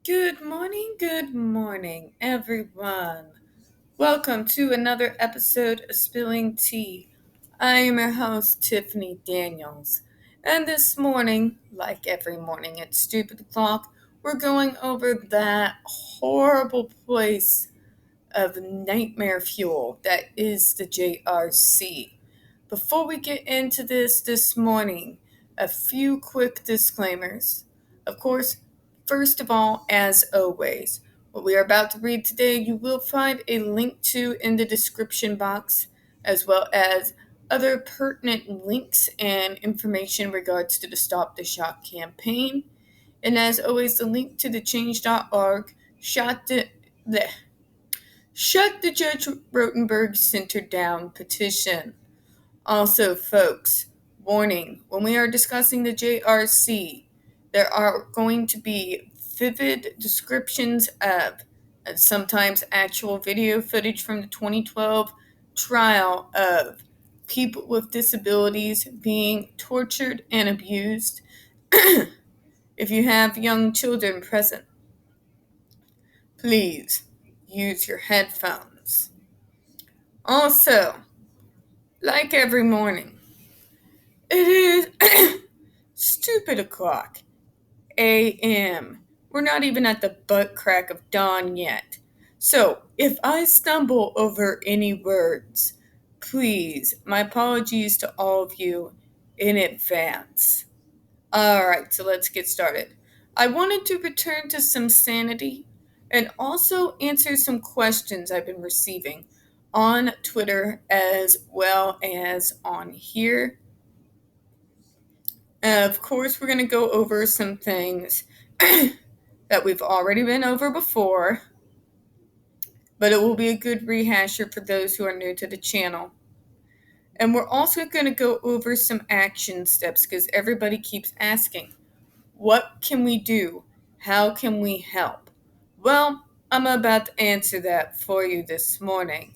Good morning, everyone. Welcome to another episode of Spilling Tea. I am your host, Tiffany Daniels. And this morning, like every morning at Stupid O'Clock, we're going over that horrible place of nightmare fuel that is the JRC. Before we get into this morning, a few quick disclaimers. Of course, first of all, as always, what we are about to read today, you will find a link to in the description box, as well as other pertinent links and information in regards to the Stop the Shock campaign. And as always, the link to the change.org Shut the Judge Rotenberg Center Down petition. Also, folks, warning, when we are discussing the JRC, there are going to be vivid descriptions of, and sometimes actual video footage from the 2012 trial of people with disabilities being tortured and abused. If you have young children present, please use your headphones. Also, like every morning, it is stupid o'clock a.m. We're not even at the butt crack of dawn yet. So, if I stumble over any words, please, my apologies to all of you in advance. Alright, so let's get started. I wanted to return to some sanity and also answer some questions I've been receiving on Twitter as well as on here. Of course, we're going to go over some things that we've already been over before, but it will be a good rehasher for those who are new to the channel. And we're also going to go over some action steps because everybody keeps asking, what can we do? How can we help? Well, I'm about to answer that for you this morning.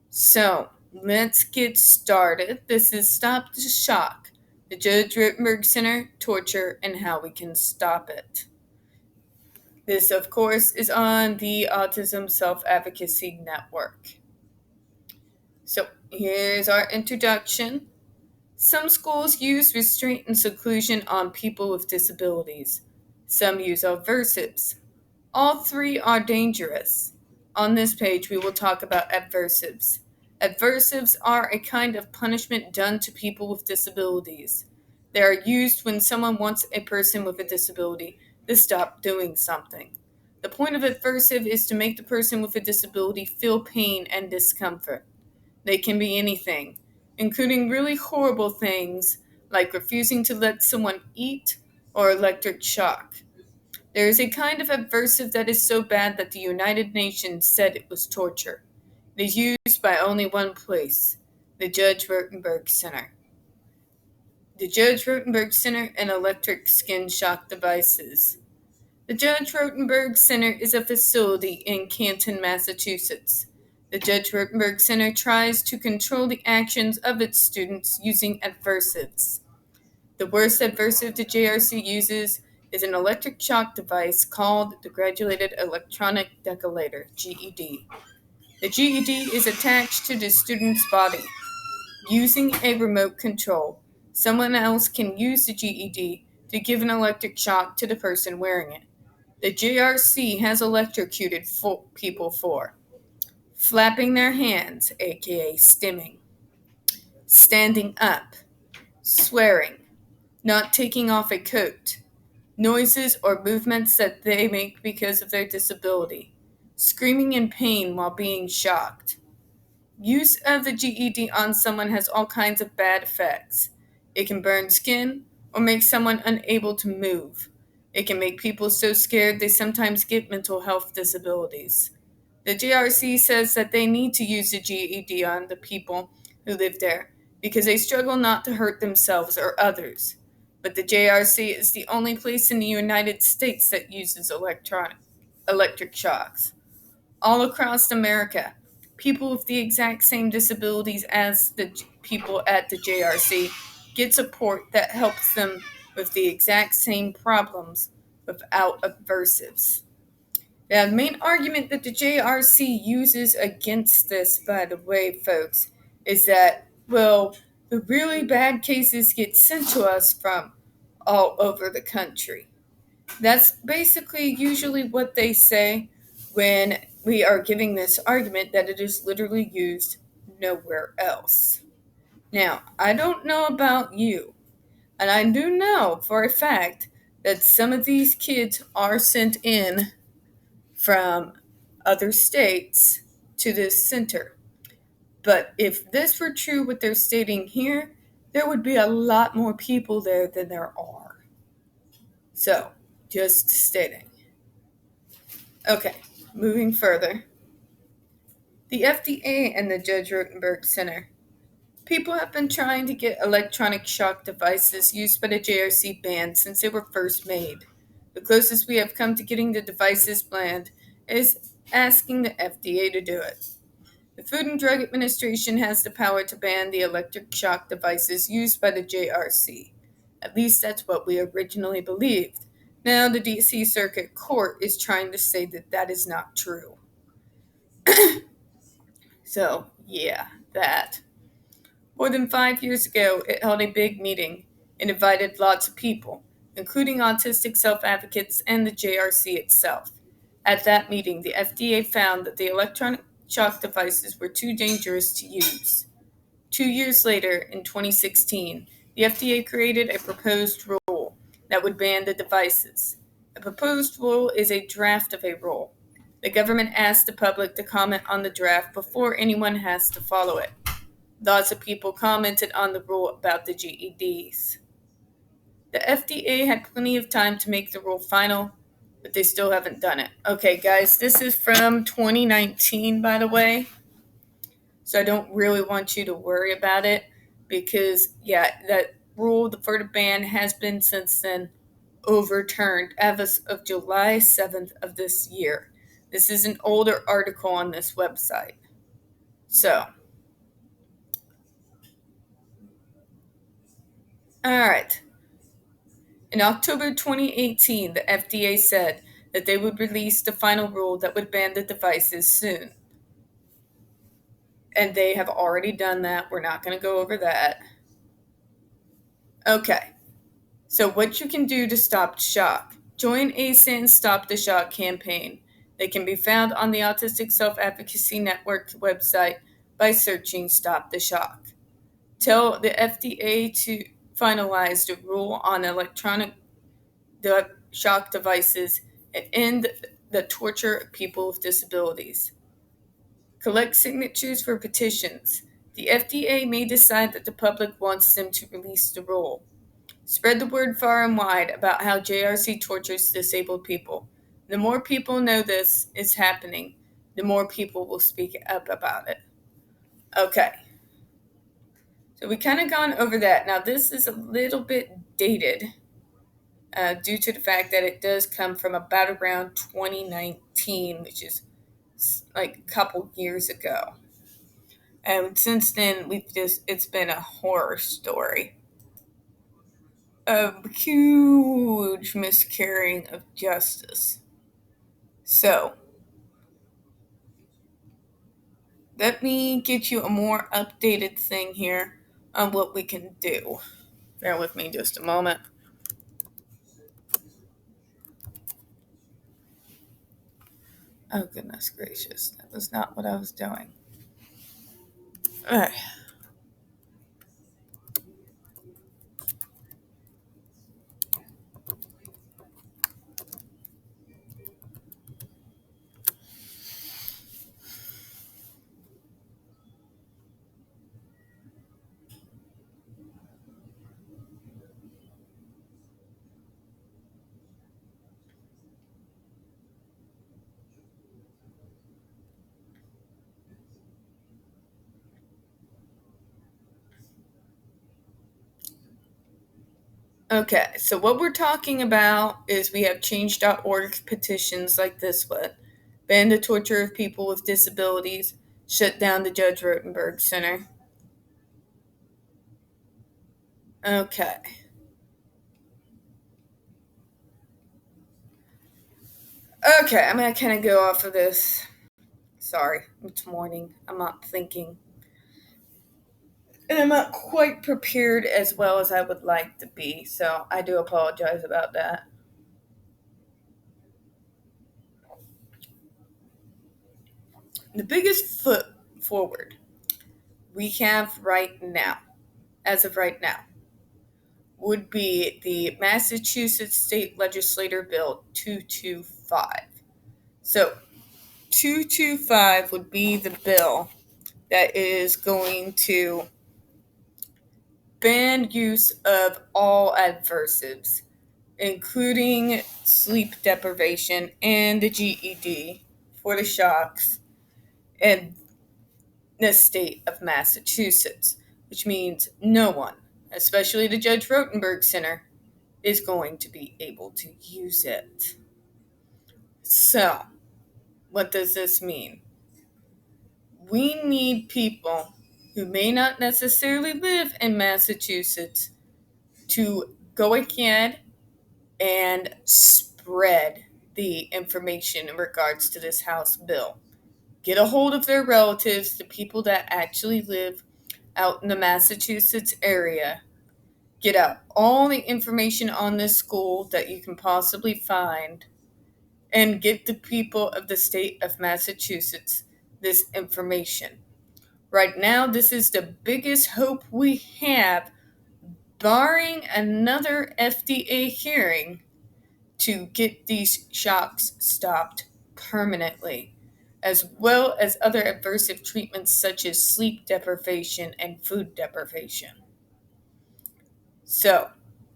So, let's get started. This is Stop the Shock, the Judge Rotenberg Center, Torture, and How We Can Stop It. This, of course, is on the Autism Self-Advocacy Network. So, here's our introduction. Some schools use restraint and seclusion on people with disabilities. Some use aversives. All three are dangerous. On this page, we will talk about aversives. Aversives are a kind of punishment done to people with disabilities. They are used when someone wants a person with a disability to stop doing something. The point of aversive is to make the person with a disability feel pain and discomfort. They can be anything, including really horrible things like refusing to let someone eat or electric shock. There is a kind of aversive that is so bad that the United Nations said it was torture. It is used by only one place, the Judge Rotenberg Center. The Judge Rotenberg Center and electric skin shock devices. The Judge Rotenberg Center is a facility in Canton, Massachusetts. The Judge Rotenberg Center tries to control the actions of its students using aversives. The worst aversive the JRC uses is an electric shock device called the Graduated Electronic Defibrillator, GED. The GED is attached to the student's body. Using a remote control, someone else can use the GED to give an electric shock to the person wearing it. The JRC has electrocuted people for flapping their hands, aka stimming, standing up, swearing, not taking off a coat, noises or movements that they make because of their disability, screaming in pain while being shocked. Use of the GED on someone has all kinds of bad effects. It can burn skin or make someone unable to move. It can make people so scared they sometimes get mental health disabilities. The JRC says that they need to use the GED on the people who live there because they struggle not to hurt themselves or others. But the JRC is the only place in the United States that uses electric shocks. All across America, people with the exact same disabilities as the people at the JRC get support that helps them with the exact same problems without aversives. Now, the main argument that the JRC uses against this, by the way, folks, is that, well, the really bad cases get sent to us from all over the country. That's basically usually what they say when we are giving this argument, that it is literally used nowhere else. Now, I don't know about you, and I do know for a fact that some of these kids are sent in from other states to this center. But if this were true, what they're stating here, there would be a lot more people there than there are. So, just stating. Okay, moving further. The FDA and the Judge Rotenberg Center. People have been trying to get electronic shock devices used by the JRC banned since they were first made. The closest we have come to getting the devices banned is asking the FDA to do it. The Food and Drug Administration has the power to ban the electric shock devices used by the JRC. At least that's what we originally believed. Now the DC Circuit Court is trying to say that that is not true. So, yeah, that. More than 5 years ago, it held a big meeting and invited lots of people, including autistic self-advocates and the JRC itself. At that meeting, the FDA found that the electronic shock devices were too dangerous to use. 2 years later, in 2016, the FDA created a proposed rule that would ban the devices. A proposed rule is a draft of a rule. The government asked the public to comment on the draft before anyone has to follow it. Lots of people commented on the rule about the GEDs. The FDA had plenty of time to make the rule final, but they still haven't done it. Okay, guys, this is from 2019, by the way. So I don't really want you to worry about it because, yeah, that rule for the ban has been since then overturned as of July 7th of this year. This is an older article on this website. So, all right. In October 2018, the FDA said that they would release the final rule that would ban the devices soon. And they have already done that. We're not going to go over that. Okay. So what you can do to stop shock. Join ASAN's Stop the Shock campaign. They can be found on the Autistic Self-Advocacy Network website by searching Stop the Shock. Tell the FDA to finalize the rule on electronic shock devices and end the torture of people with disabilities. Collect signatures for petitions. The FDA may decide that the public wants them to release the rule. Spread the word far and wide about how JRC tortures disabled people. The more people know this is happening, the more people will speak up about it. Okay. So we kind of gone over that. Now this is a little bit dated due to the fact that it does come from about around 2019, which is like a couple years ago. And since then, it's been a horror story. A huge miscarrying of justice. So, let me get you a more updated thing here on what we can do. Bear with me just a moment. Oh, goodness gracious. That was not what I was doing. All right. Okay, so what we're talking about is we have change.org petitions like this one. Ban the torture of people with disabilities. Shut down the Judge Rotenberg Center. Okay. Okay, I'm gonna kind of go off of this. Sorry, it's morning. I'm not thinking. And I'm not quite prepared as well as I would like to be, so I do apologize about that. The biggest foot forward we have right now, as of right now, would be the Massachusetts State Legislator Bill 225. So, 225 would be the bill that is going to ban use of all adversives, including sleep deprivation and the GED for the shocks in the state of Massachusetts, which means no one, especially the Judge Rotenberg Center, is going to be able to use it. So, what does this mean? We need people who may not necessarily live in Massachusetts to go ahead and spread the information in regards to this House bill. Get a hold of their relatives, the people that actually live out in the Massachusetts area. Get out all the information on this school that you can possibly find and get the people of the state of Massachusetts this information. Right now, this is the biggest hope we have, barring another FDA hearing, to get these shocks stopped permanently, as well as other aversive treatments such as sleep deprivation and food deprivation. So,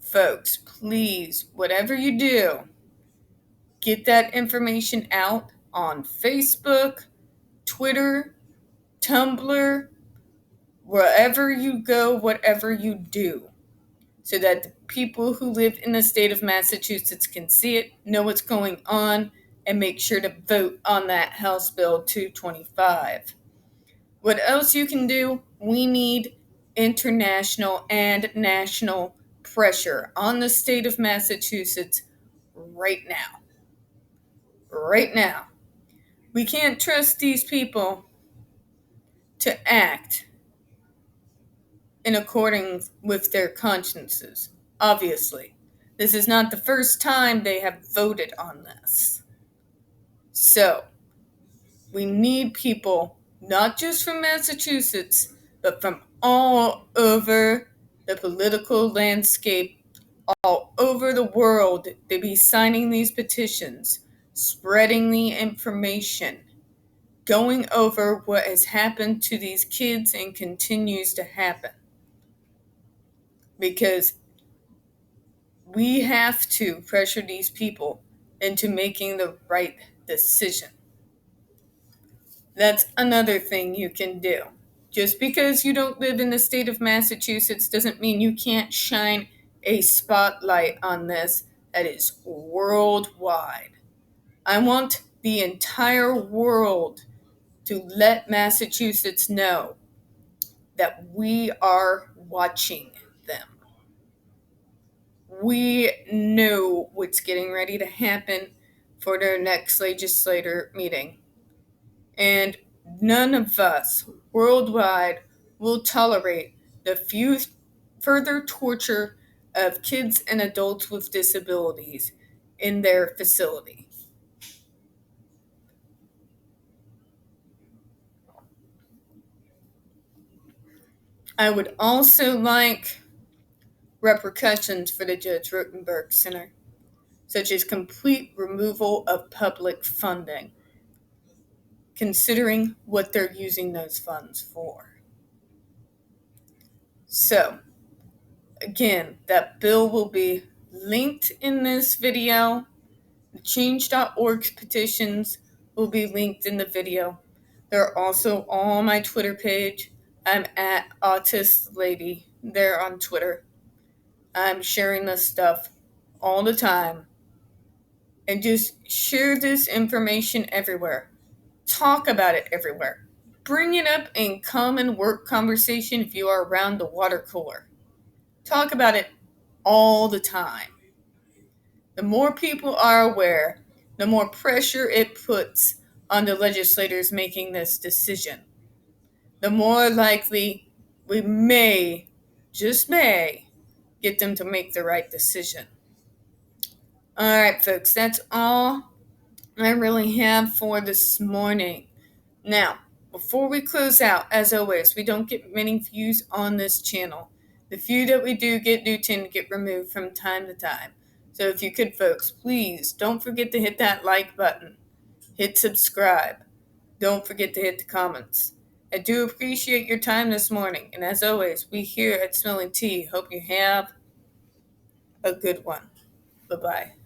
folks, please, whatever you do, get that information out on Facebook, Twitter, Tumblr, wherever you go, whatever you do, so that the people who live in the state of Massachusetts can see it, know what's going on, and make sure to vote on that House Bill 225. What else you can do? We need international and national pressure on the state of Massachusetts right now. Right now. We can't trust these people to act in accordance with their consciences, obviously. This is not the first time they have voted on this. So, we need people, not just from Massachusetts, but from all over the political landscape, all over the world, to be signing these petitions, spreading the information, going over what has happened to these kids and continues to happen. Because we have to pressure these people into making the right decision. That's another thing you can do. Just because you don't live in the state of Massachusetts doesn't mean you can't shine a spotlight on this that is worldwide. I want the entire world to let Massachusetts know that we are watching them. We know what's getting ready to happen for their next legislator meeting. And none of us worldwide will tolerate the further torture of kids and adults with disabilities in their facility. I would also like repercussions for the Judge Rotenberg Center, such as complete removal of public funding, considering what they're using those funds for. So, again, that bill will be linked in this video. The change.org petitions will be linked in the video. They're also on my Twitter page. I'm at Autist Lady there on Twitter. I'm sharing this stuff all the time. And just share this information everywhere. Talk about it everywhere. Bring it up in common work conversation if you are around the water cooler. Talk about it all the time. The more people are aware, the more pressure it puts on the legislators making this decision, the more likely we may, just may, get them to make the right decision. All right, folks, that's all I really have for this morning. Now, before we close out, as always, we don't get many views on this channel. The few that we do get do tend to get removed from time to time. So if you could, folks, please don't forget to hit that like button. Hit subscribe. Don't forget to hit the comments. I do appreciate your time this morning. And as always, we here at Smelling Tea hope you have a good one. Bye-bye.